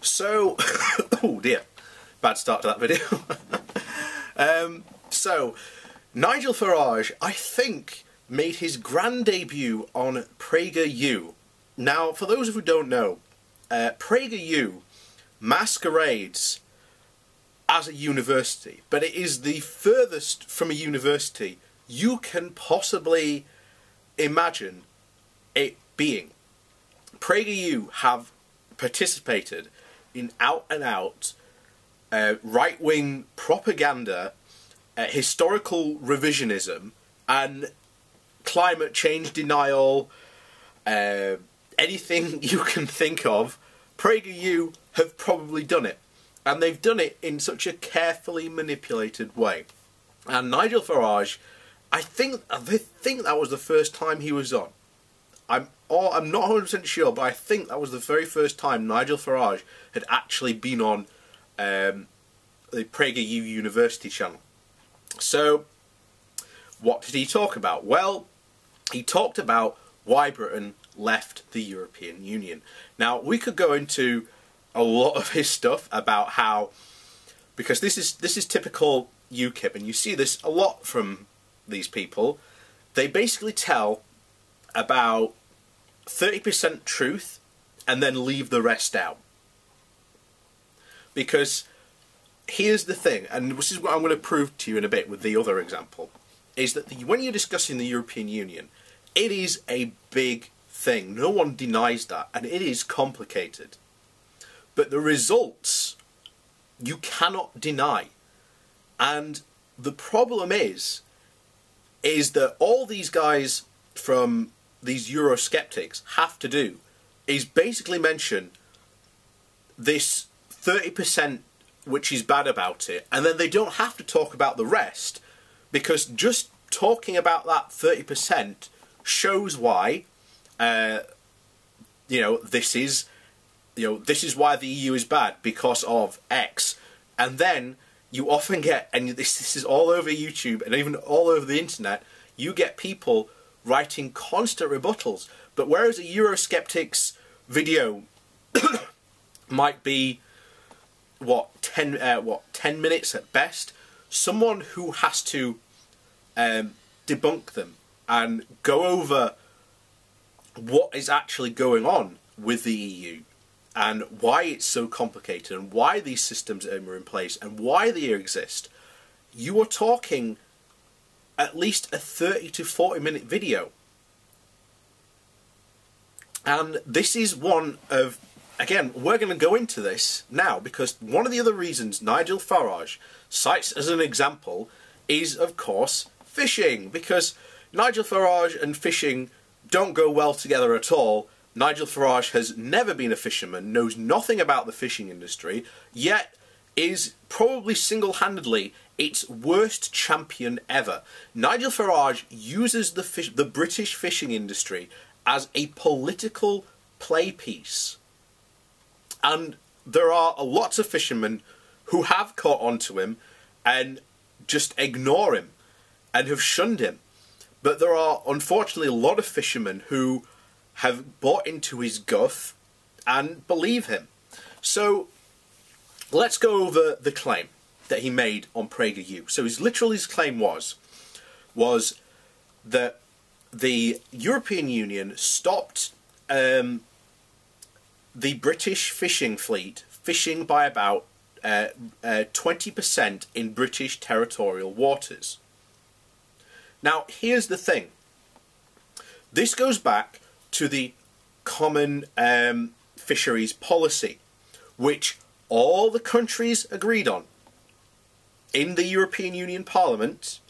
So, oh dear, bad start to that video. So, Nigel Farage, I think, made his grand debut on PragerU. Now, for those who don't know, PragerU masquerades as a university, but it is the furthest from a university you can possibly imagine it being. PragerU have participated in out-and-out right-wing propaganda, historical revisionism, and climate change denial, anything you can think of. PragerU have probably done it, and they've done it in such a carefully manipulated way. And Nigel Farage, I think that was the first time he was on. I'm not 100% sure, but I think that was the very first time Nigel Farage had actually been on the PragerU University channel. So, what did he talk about? Well, he talked about why Britain left the European Union. Now, we could go into a lot of his stuff about how, because this is typical UKIP, and you see this a lot from these people. They basically tell about 30% truth and then leave the rest out. Because here's the thing, and this is what I'm going to prove to you in a bit with the other example, is that when you're discussing the European Union, it is a big thing. No one denies that, and it is complicated. But the results, you cannot deny. And the problem is that all these guys from these Eurosceptics have to do is basically mention this 30% which is bad about it, and then they don't have to talk about the rest, because just talking about that 30% shows why this is why the EU is bad, because of X. And then you often get, and this is all over YouTube and even all over the internet, you get people writing constant rebuttals. But whereas a Eurosceptic's video might be 10 minutes at best, someone who has to debunk them and go over what is actually going on with the EU and why it's so complicated and why these systems are in place and why they exist, you are talking at least a 30 to 40 minute video. And this is one of, again, we're going to go into this now, because one of the other reasons Nigel Farage cites as an example is, of course, fishing. Because Nigel Farage and fishing don't go well together at all. Nigel Farage has never been a fisherman, knows nothing about the fishing industry, yet is probably single-handedly its worst champion ever. Nigel Farage uses the British fishing industry as a political playpiece. And there are lots of fishermen who have caught on to him and just ignore him and have shunned him. But there are, unfortunately, a lot of fishermen who have bought into his guff and believe him. So, let's go over the claim that he made on PragerU. So his claim was that the European Union stopped the British fishing fleet fishing by about 20% in British territorial waters. Now, here's the thing. This goes back to the common fisheries policy, which all the countries agreed on. In the European Union Parliament,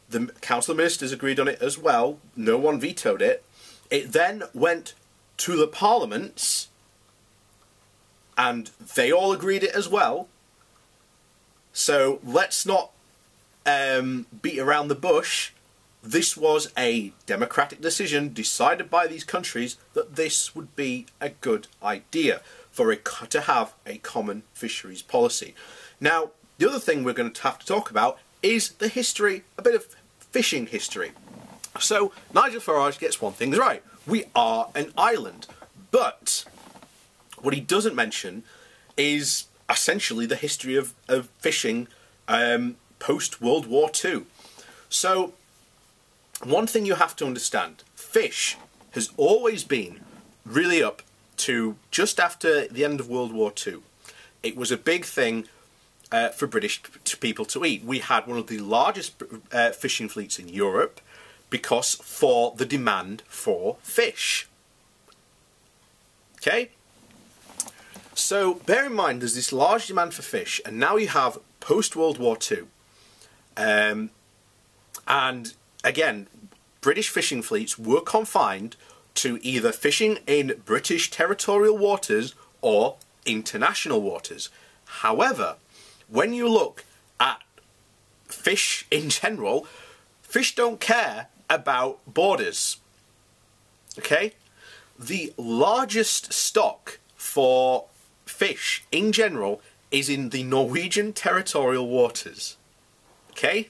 the Council of Ministers agreed on it as well. No one vetoed it. It then went to the parliaments, and they all agreed it as well. So let's not beat around the bush. This was a democratic decision decided by these countries that this would be a good idea for it to have a common fisheries policy. Now, the other thing we're going to have to talk about is the history, a bit of fishing history. So, Nigel Farage gets one thing right. We are an island. But what he doesn't mention is essentially the history of fishing post-World War II. So, one thing you have to understand, fish has always been, really up to just after the end of World War II, it was a big thing for British people to eat. We had one of the largest fishing fleets in Europe because for the demand for fish. Okay? So bear in mind there's this large demand for fish, and now you have post-World War II. And again, British fishing fleets were confined to either fishing in British territorial waters or international waters. However, when you look at fish in general, fish don't care about borders. Okay? The largest stock for fish in general is in the Norwegian territorial waters. Okay?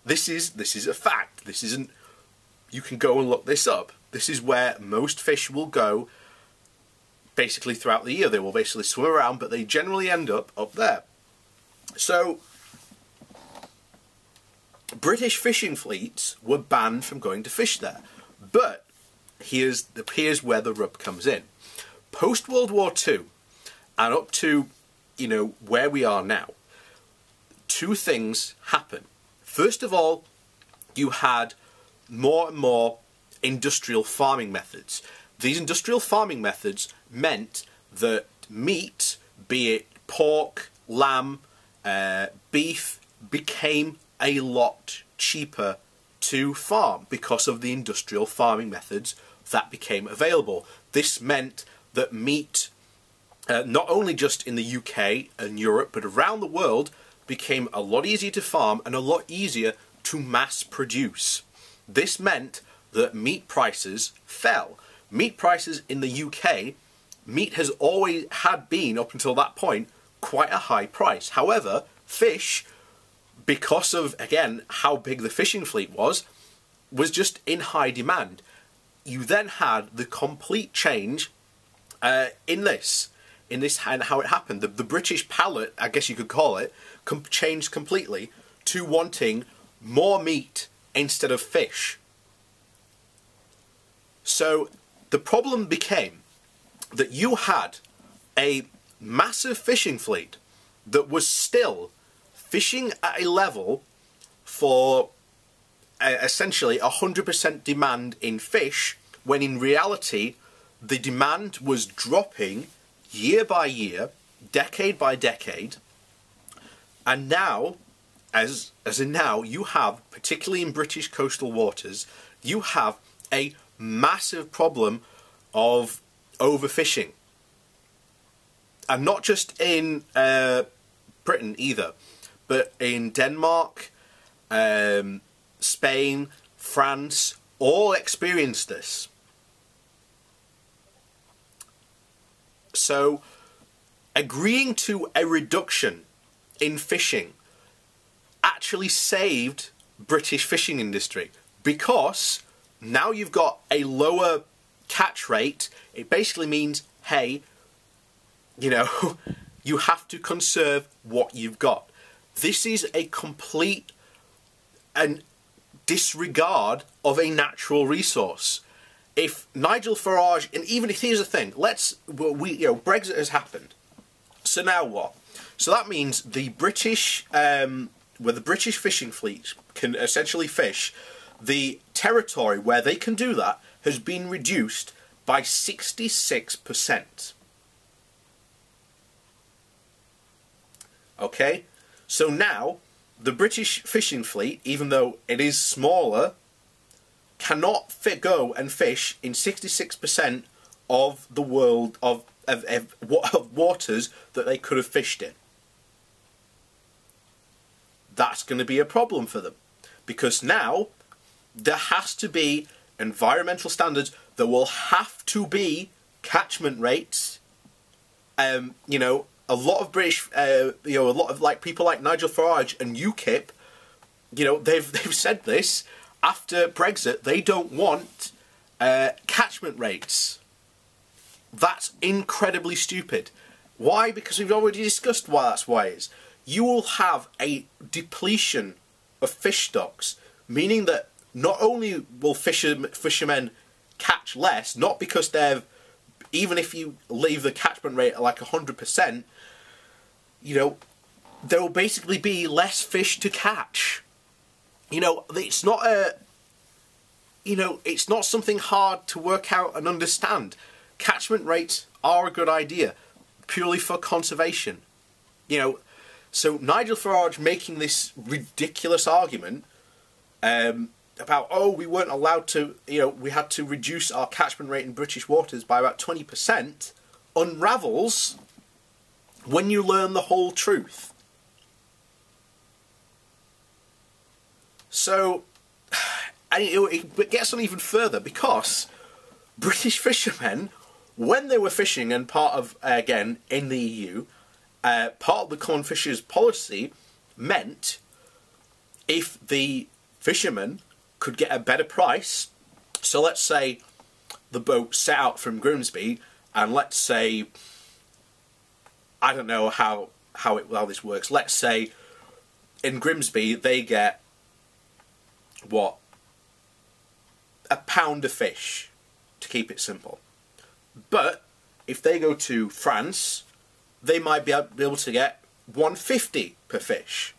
This is a fact. This isn't... You can go and look this up. This is where most fish will go basically throughout the year. They will basically swim around, but they generally end up there. So, British fishing fleets were banned from going to fish there. But here's where the rub comes in. Post-World War II, and up to, you know, where we are now, two things happen. First of all, you had more and more industrial farming methods. These industrial farming methods meant that meat, be it pork, lamb, beef, became a lot cheaper to farm because of the industrial farming methods that became available. This meant that meat, not only just in the UK and Europe, but around the world, became a lot easier to farm and a lot easier to mass produce. This meant that meat prices fell. Meat prices in the UK, meat has always had been, up until that point, quite a high price. However, fish, because of, again, how big the fishing fleet was just in high demand. You then had the complete change in this and how it happened. The British palate, I guess you could call it, changed completely to wanting more meat instead of fish. So the problem became that you had a massive fishing fleet that was still fishing at a level for essentially 100% demand in fish, when in reality the demand was dropping year by year, decade by decade. And now, as in now, you have, particularly in British coastal waters, you have a massive problem of overfishing. And not just in Britain either, but in Denmark, Spain, France, all experienced this. So, agreeing to a reduction in fishing actually saved British fishing industry, because now you've got a lower catch rate. It basically means, hey, you know, you have to conserve what you've got. This is a complete and disregard of a natural resource. If Nigel Farage, and even if, here's the thing, Brexit has happened. So now what? So that means the British, where the British fishing fleet can essentially fish, the territory where they can do that has been reduced by 66%. Okay? So now, the British fishing fleet, even though it is smaller, cannot go and fish in 66% of the world of waters that they could have fished in. That's going to be a problem for them, because now there has to be environmental standards. There will have to be catchment rates. You know, a lot of British, a lot of people like Nigel Farage and UKIP, you know, they've said this. After Brexit, they don't want catchment rates. That's incredibly stupid. Why? Because we've already discussed why that's why it is. You will have a depletion of fish stocks, meaning that not only will fishermen catch less, not because they're, even if you leave the catchment rate at like 100%, you know, there will basically be less fish to catch. You know, it's not a, you know, it's not something hard to work out and understand. Catchment rates are a good idea, purely for conservation. You know, so Nigel Farage making this ridiculous argument about, oh, we weren't allowed to, you know, we had to reduce our catchment rate in British waters by about 20%, unravels when you learn the whole truth. So, and it gets on even further, because British fishermen, when they were fishing and part of, again, in the EU, part of the common fisheries policy meant if the fishermen could get a better price, so let's say the boat set out from Grimsby, and let's say, I don't know how this works, let's say in Grimsby they get, what, £1 of fish, to keep it simple. But if they go to France, they might be able to get £1.50 per fish.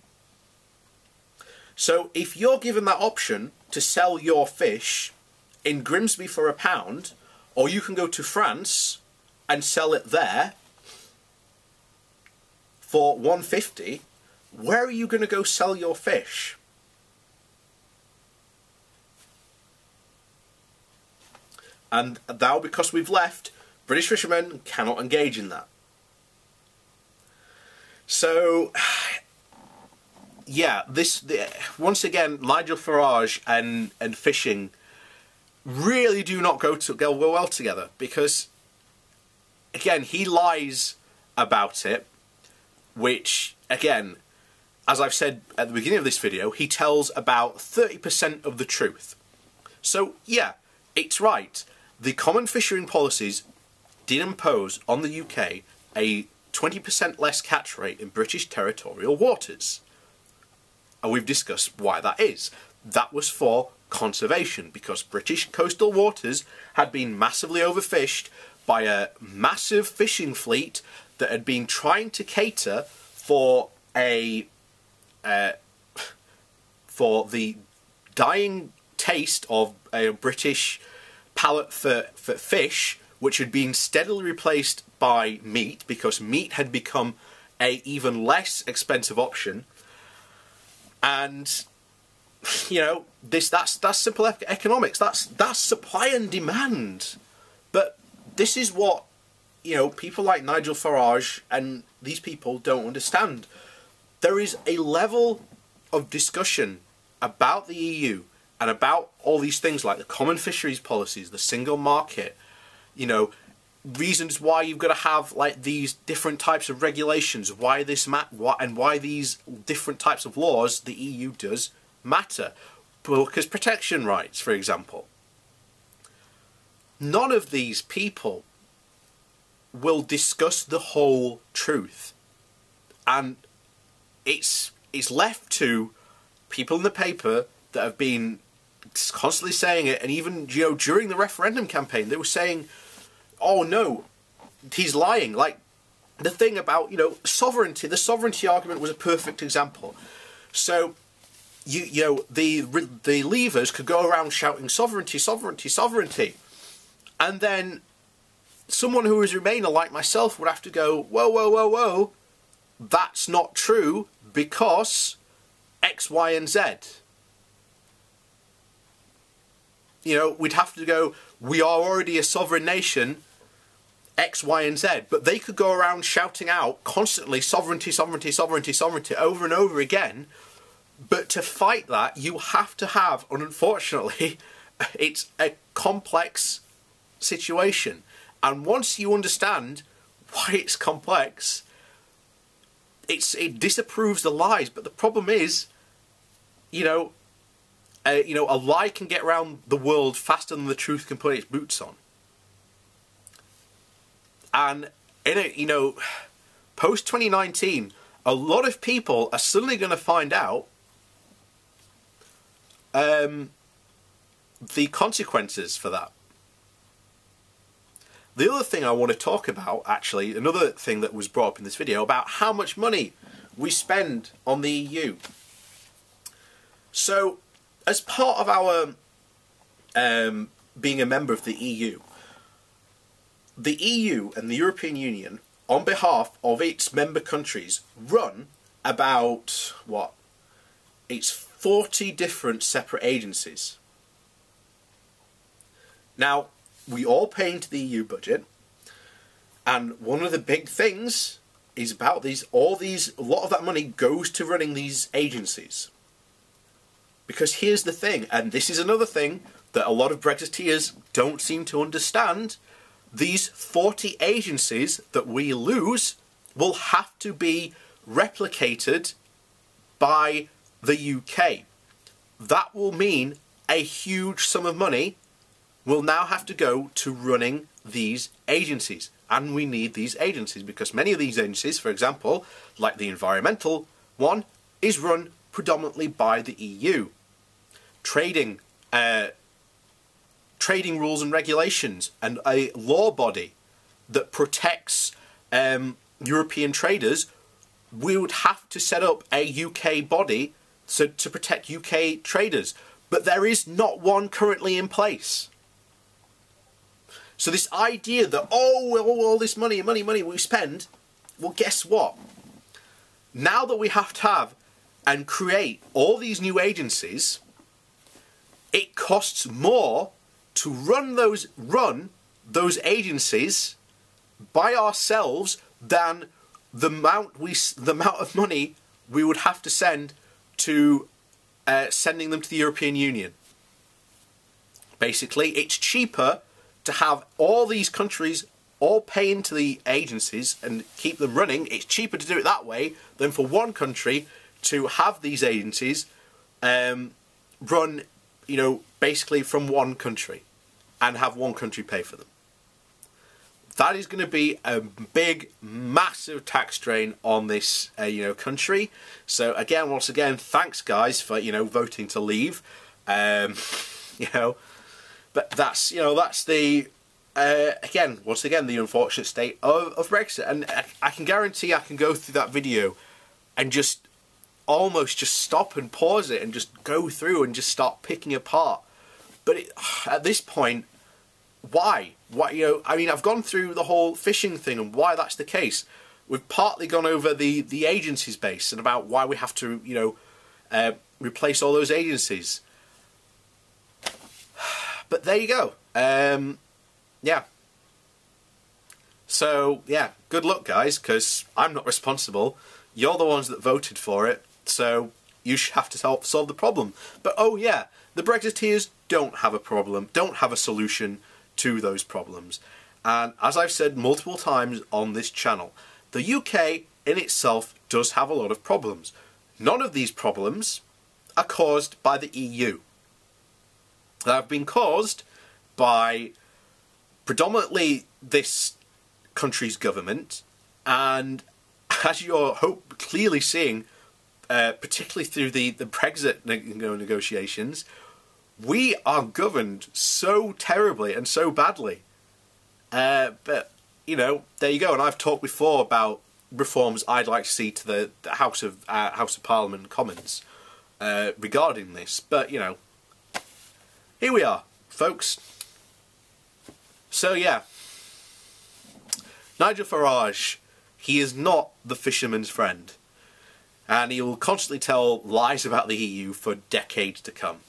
So if you're given that option to sell your fish in Grimsby for £1, or you can go to France and sell it there for £1.50, where are you going to go sell your fish? And now, because we've left, British fishermen cannot engage in that. So, yeah, once again, Nigel Farage and fishing really do not go well together, because, again, he lies about it, which, again, as I've said at the beginning of this video, he tells about 30% of the truth. So, yeah, it's right. The common fishing policies did impose on the UK a 20% less catch rate in British territorial waters. And we've discussed why that is. That was for conservation, because British coastal waters had been massively overfished by a massive fishing fleet that had been trying to cater for the dying taste of a British palate for fish, which had been steadily replaced by meat, because meat had become a even less expensive option. And, you know, that's simple economics. That's supply and demand. But this is what, you know, people like Nigel Farage and these people don't understand. There is a level of discussion about the EU and about all these things like the common fisheries policies, the single market, you know, reasons why you've got to have like these different types of regulations, why these different types of laws the EU does matter. Because protection rights, for example. None of these people will discuss the whole truth. And it's left to people in the paper that have been constantly saying it, and even, you know, during the referendum campaign they were saying, oh no, he's lying. Like the thing about, you know, sovereignty, the sovereignty argument was a perfect example. So you know, the Leavers could go around shouting sovereignty, sovereignty, sovereignty, and then someone who was Remainer like myself would have to go, whoa, whoa, whoa, whoa, that's not true because X, Y, and Z. You know, we'd have to go, we are already a sovereign nation, X, Y, and Z. But they could go around shouting out constantly sovereignty, sovereignty, sovereignty, sovereignty over and over again. But to fight that, you have to have, and unfortunately, it's a complex situation. And once you understand why it's complex, it disapproves the lies. But the problem is, you know, a lie can get around the world faster than the truth can put its boots on. And in it, you know, post-2019, a lot of people are suddenly going to find out the consequences for that. The other thing I want to talk about, actually, another thing that was brought up in this video, about how much money we spend on the EU. So, as part of our being a member of the EU and the European Union, on behalf of its member countries, run about, what? It's 40 different separate agencies. Now, we all pay into the EU budget, and one of the big things is about a lot of that money goes to running these agencies. Because here's the thing, and this is another thing that a lot of Brexiteers don't seem to understand: these 40 agencies that we lose will have to be replicated by the UK. That will mean a huge sum of money will now have to go to running these agencies. And we need these agencies because many of these agencies, for example, like the environmental one, is run predominantly by the EU. Trading rules and regulations, and a law body that protects European traders, we would have to set up a UK body to protect UK traders. But there is not one currently in place. So this idea that, oh, well, all this money we spend, well, guess what? Now that we have to have and create all these new agencies, it costs more to run those agencies by ourselves than the amount of money we would have to send to sending them to the European Union. Basically, it's cheaper to have all these countries all pay into the agencies and keep them running. It's cheaper to do it that way than for one country to have these agencies run, basically from one country and have one country pay for them. That is going to be a big, massive tax drain on this, country. So again, once again, thanks guys for, voting to leave. But that's the, once again, the unfortunate state of Brexit. And I can guarantee I can go through that video and just almost just stop and pause it and just go through and just start picking apart. But at this point, why? I've gone through the whole fishing thing and why that's the case. We've partly gone over the agencies base and about why we have to, replace all those agencies. But there you go. Yeah. So, yeah, good luck, guys, because I'm not responsible. You're the ones that voted for it, so you should have to help solve the problem. But, oh yeah, the Brexiteers don't have a problem, don't have a solution to those problems. And as I've said multiple times on this channel, the UK in itself does have a lot of problems. None of these problems are caused by the EU. They have been caused by predominantly this country's government, and as you're clearly seeing, particularly through the Brexit negotiations, we are governed so terribly and so badly. But, there you go. And I've talked before about reforms I'd like to see to the House of Parliament and Commons regarding this. But, here we are, folks. So, yeah. Nigel Farage, he is not the fisherman's friend. And he will constantly tell lies about the EU for decades to come.